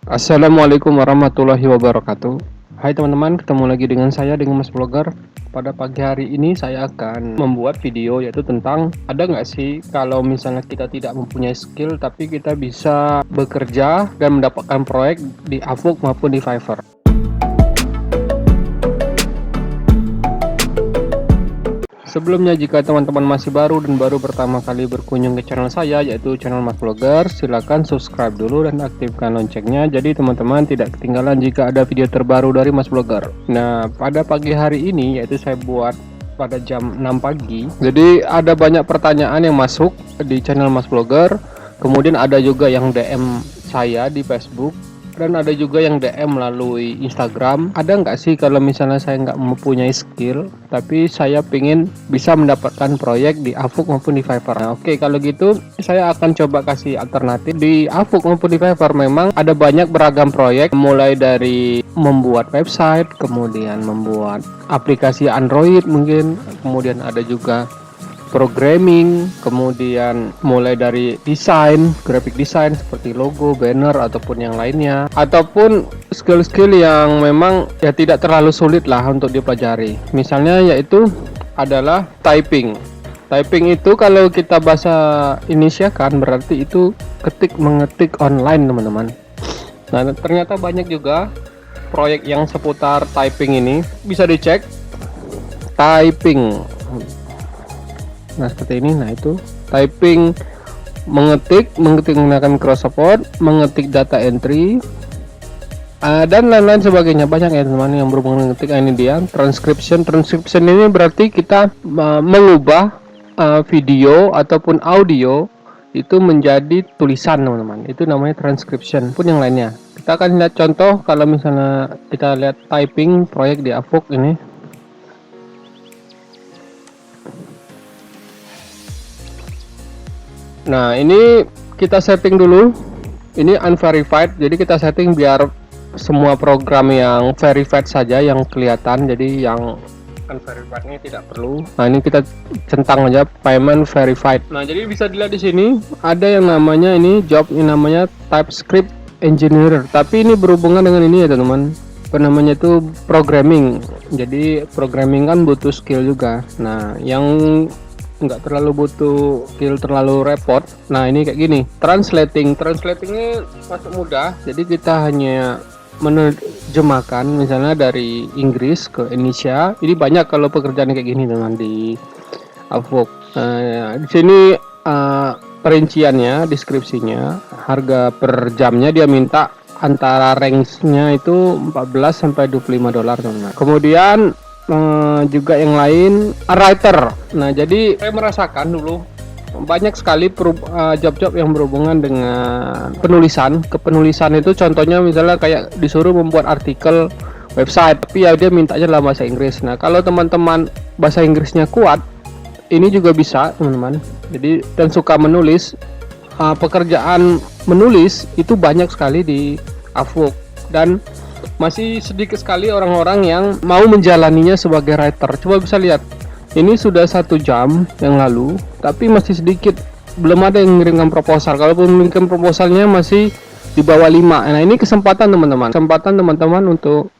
Assalamualaikum warahmatullahi wabarakatuh. Hai teman-teman, ketemu lagi dengan saya dengan Mas Blogger. Pada pagi hari ini saya akan membuat video yaitu tentang ada nggak sih kalau misalnya kita tidak mempunyai skill tapi kita bisa bekerja dan mendapatkan proyek di Upwork maupun di Fiverr. Sebelumnya, jika teman-teman masih baru dan baru pertama kali berkunjung ke channel saya, yaitu channel Mas Blogger, silahkan subscribe dulu dan aktifkan loncengnya, jadi teman-teman tidak ketinggalan jika ada video terbaru dari Mas Blogger. Nah, pada pagi hari ini, yaitu saya buat pada jam 6 pagi, jadi ada banyak pertanyaan yang masuk di channel Mas Blogger, kemudian ada juga yang DM saya di Facebook, dan ada juga yang DM melalui Instagram. Ada nggak sih kalau misalnya saya nggak mempunyai skill tapi saya pengen bisa mendapatkan proyek di Upwork maupun di Fiverr. Nah, oke, kalau gitu saya akan coba kasih alternatif. Di Upwork maupun di Fiverr memang ada banyak beragam proyek, mulai dari membuat website, kemudian membuat aplikasi Android mungkin, kemudian ada juga programming, kemudian mulai dari desain, graphic design seperti logo, banner ataupun yang lainnya, ataupun skill-skill yang memang ya tidak terlalu sulit lah untuk dipelajari. Misalnya yaitu adalah typing. Typing itu kalau kita bahasa Indonesia kan berarti itu mengetik online, teman-teman. Nah, ternyata banyak juga proyek yang seputar typing ini, bisa dicek typing. Nah, seperti ini. Nah, itu typing, mengetik menggunakan Microsoft, mengetik data entry, dan lain-lain sebagainya. Banyak ya teman-teman yang berhubungan dengan ngetik. Ini dia transcription. Transcription ini berarti kita mengubah video ataupun audio itu menjadi tulisan, teman-teman. Itu namanya transcription, pun yang lainnya. Kita akan lihat contoh kalau misalnya kita lihat typing proyek di Upwork ini. Nah, ini kita setting dulu. Ini unverified, jadi kita setting biar semua program yang verified saja yang kelihatan, jadi yang unverified ini tidak perlu. Nah, ini kita centang aja payment verified. Nah, jadi bisa dilihat di sini ada yang namanya ini job, ini namanya TypeScript Engineer, tapi ini berhubungan dengan ini ya teman-teman, namanya itu programming. Jadi programming kan butuh skill juga. Nah, yang nggak terlalu butuh skill terlalu repot. Nah, ini kayak gini, translatingnya masuk mudah, jadi kita hanya menerjemahkan misalnya dari Inggris ke Indonesia. Ini banyak kalau pekerjaan kayak gini dengan di Upwork. Di sini perinciannya, deskripsinya, harga per jamnya dia minta antara range-nya itu 14 sampai 25 dolar, teman-teman. Kemudian juga yang lain writer. Nah, jadi saya merasakan dulu banyak sekali job-job yang berhubungan dengan penulisan. Kepenulisan itu contohnya misalnya kayak disuruh membuat artikel website, tapi ya dia mintanya dalam bahasa Inggris. Nah, kalau teman-teman bahasa Inggrisnya kuat, ini juga bisa, teman-teman. Jadi dan suka menulis, pekerjaan menulis itu banyak sekali di Upwork, dan masih sedikit sekali orang-orang yang mau menjalaninya sebagai writer. Coba bisa lihat, ini sudah 1 jam yang lalu, tapi masih sedikit, belum ada yang mengirimkan proposal. Kalau mengirimkan proposalnya masih di bawah 5. Nah, ini kesempatan teman-teman untuk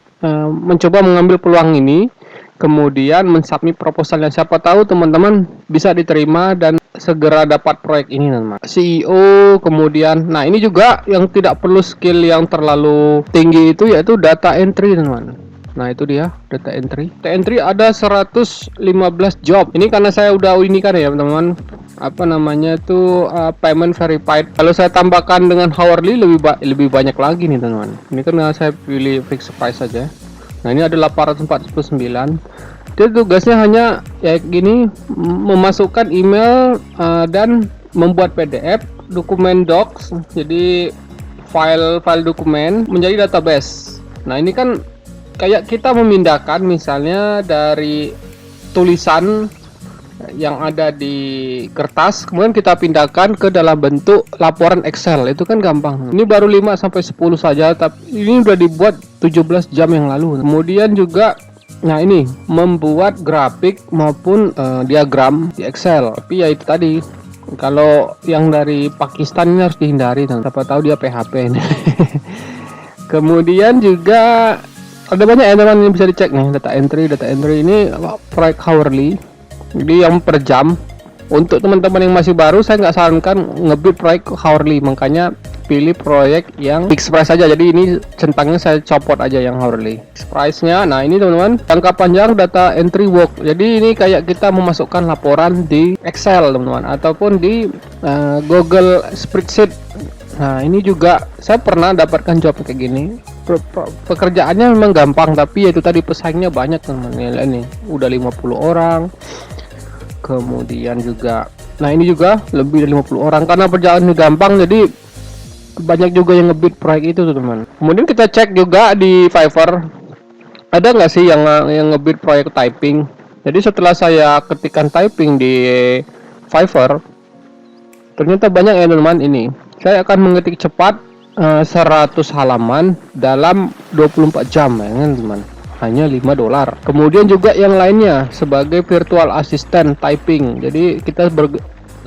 mencoba mengambil peluang ini, kemudian mensubmit proposalnya. Siapa tahu teman-teman bisa diterima dan segera dapat proyek ini, teman-teman. CEO, kemudian nah ini juga yang tidak perlu skill yang terlalu tinggi itu, yaitu data entry, teman-teman. Nah, itu dia data entry. Data entry ada 115 job. Ini karena saya udah ini kan ya, teman-teman, apa namanya itu payment verified. Kalau saya tambahkan dengan hourly lebih banyak lagi nih, teman-teman. Ini kan saya pilih fixed price saja. Nah, ini ada 849. Dia tugasnya hanya ya gini, memasukkan email dan membuat PDF, dokumen docs, jadi file dokumen menjadi database. Nah, ini kan kayak kita memindahkan misalnya dari tulisan yang ada di kertas, kemudian kita pindahkan ke dalam bentuk laporan Excel. Itu kan gampang. Ini baru 5 sampai 10 saja, tapi ini udah dibuat 17 jam yang lalu. Kemudian juga nah, ini membuat grafik maupun diagram di Excel. Tapi ya itu tadi, kalau yang dari Pakistan ini harus dihindari, siapa tahu dia PHP ini. Kemudian juga ada banyak ya teman, yang bisa dicek nih, data entry ini proyek hourly, jadi yang per jam. Untuk teman-teman yang masih baru, saya nggak sarankan ngebit proyek hourly, makanya pilih proyek yang fixed price aja. Jadi ini centangnya saya copot aja yang hourly. Fixed price-nya, nah ini teman-teman, jangka panjang data entry work. Jadi ini kayak kita memasukkan laporan di Excel teman-teman, ataupun di Google Spreadsheet. Nah ini juga saya pernah dapatkan job kayak gini. Pekerjaannya memang gampang, tapi itu tadi pesaingnya banyak teman-teman. Ini udah 50 orang. Kemudian juga, nah ini juga lebih dari 50 orang, karena perjalanannya gampang jadi banyak juga yang ngebid proyek itu teman. Kemudian kita cek juga di Fiverr, ada nggak sih yang ngebid proyek typing. Jadi setelah saya ketikkan typing di Fiverr, ternyata banyak ya teman. Ini saya akan mengetik cepat 100 halaman dalam 24 jam ya kan teman, hanya $5. Kemudian juga yang lainnya sebagai virtual assistant typing, jadi kita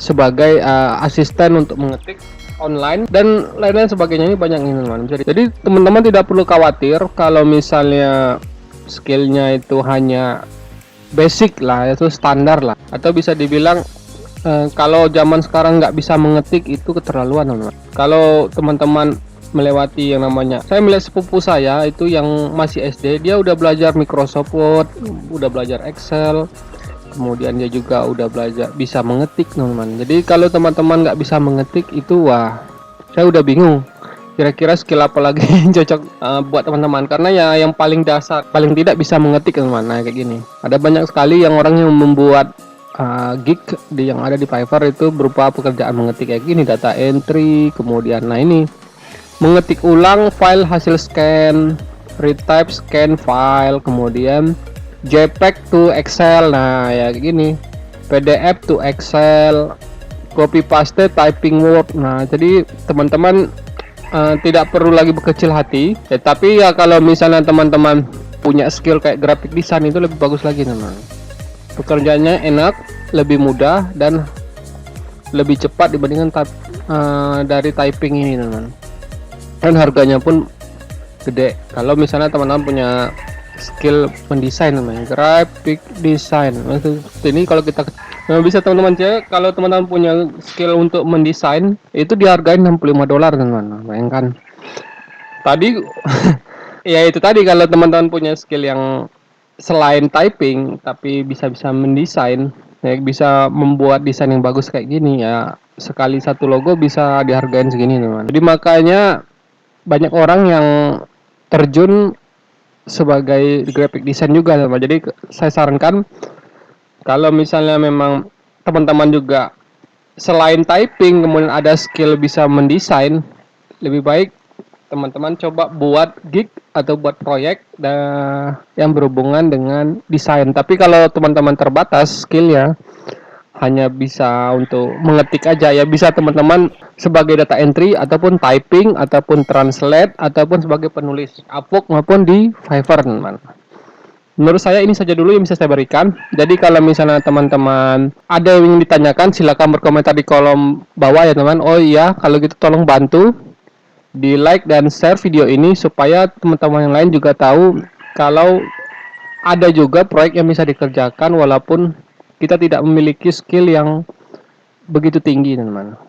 sebagai asisten untuk mengetik online dan lain-lain sebagainya. Ini banyak ini teman. Jadi teman-teman tidak perlu khawatir kalau misalnya skillnya itu hanya basic lah, itu standar lah, atau bisa dibilang kalau zaman sekarang nggak bisa mengetik itu keterlaluan teman-teman. Kalau teman-teman melewati yang namanya, saya melihat sepupu saya itu yang masih SD, dia udah belajar Microsoft Word, udah belajar Excel, kemudian dia juga udah belajar bisa mengetik teman-teman. Jadi kalau teman-teman nggak bisa mengetik itu, wah saya udah bingung kira-kira skill apa lagi yang cocok buat teman-teman, karena ya yang paling dasar paling tidak bisa mengetik teman-teman. Nah kayak gini, ada banyak sekali yang orang yang membuat gig yang ada di Fiverr itu berupa pekerjaan mengetik kayak gini, data entry, kemudian nah ini mengetik ulang file hasil scan, retype scan file, kemudian JPEG to Excel, nah ya kayak gini, PDF to Excel, copy paste typing Word. Nah jadi teman-teman tidak perlu lagi berkecil hati ya, tapi ya kalau misalnya teman-teman punya skill kayak graphic design itu lebih bagus lagi teman. Pekerjaannya enak, lebih mudah, dan lebih cepat dibandingkan dari typing ini teman. Dan harganya pun gede. Kalau misalnya teman-teman punya skill mendesain namanya graphic design, ini kalau kita bisa teman-teman cek, kalau teman-teman punya skill untuk mendesain itu dihargain $65 teman-teman. Bayangkan tadi ya itu tadi, kalau teman-teman punya skill yang selain typing tapi bisa mendesain ya, bisa membuat desain yang bagus kayak gini ya, sekali satu logo bisa dihargain segini teman. Jadi makanya banyak orang yang terjun sebagai graphic design juga teman. Jadi saya sarankan kalau misalnya memang teman-teman juga selain typing kemudian ada skill bisa mendesain, lebih baik teman-teman coba buat gig atau buat proyek yang berhubungan dengan desain. Tapi kalau teman-teman terbatas skillnya hanya bisa untuk mengetik aja ya, bisa teman-teman sebagai data entry ataupun typing ataupun translate ataupun sebagai penulis Upwork maupun di Fiverr teman. Menurut saya ini saja dulu yang bisa saya berikan. Jadi kalau misalnya teman-teman ada yang ingin ditanyakan, silakan berkomentar di kolom bawah ya teman. Oh iya, kalau gitu tolong bantu di like dan share video ini supaya teman-teman yang lain juga tahu kalau ada juga proyek yang bisa dikerjakan walaupun kita tidak memiliki skill yang begitu tinggi teman-teman.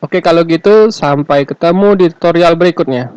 Oke, kalau gitu sampai ketemu di tutorial berikutnya.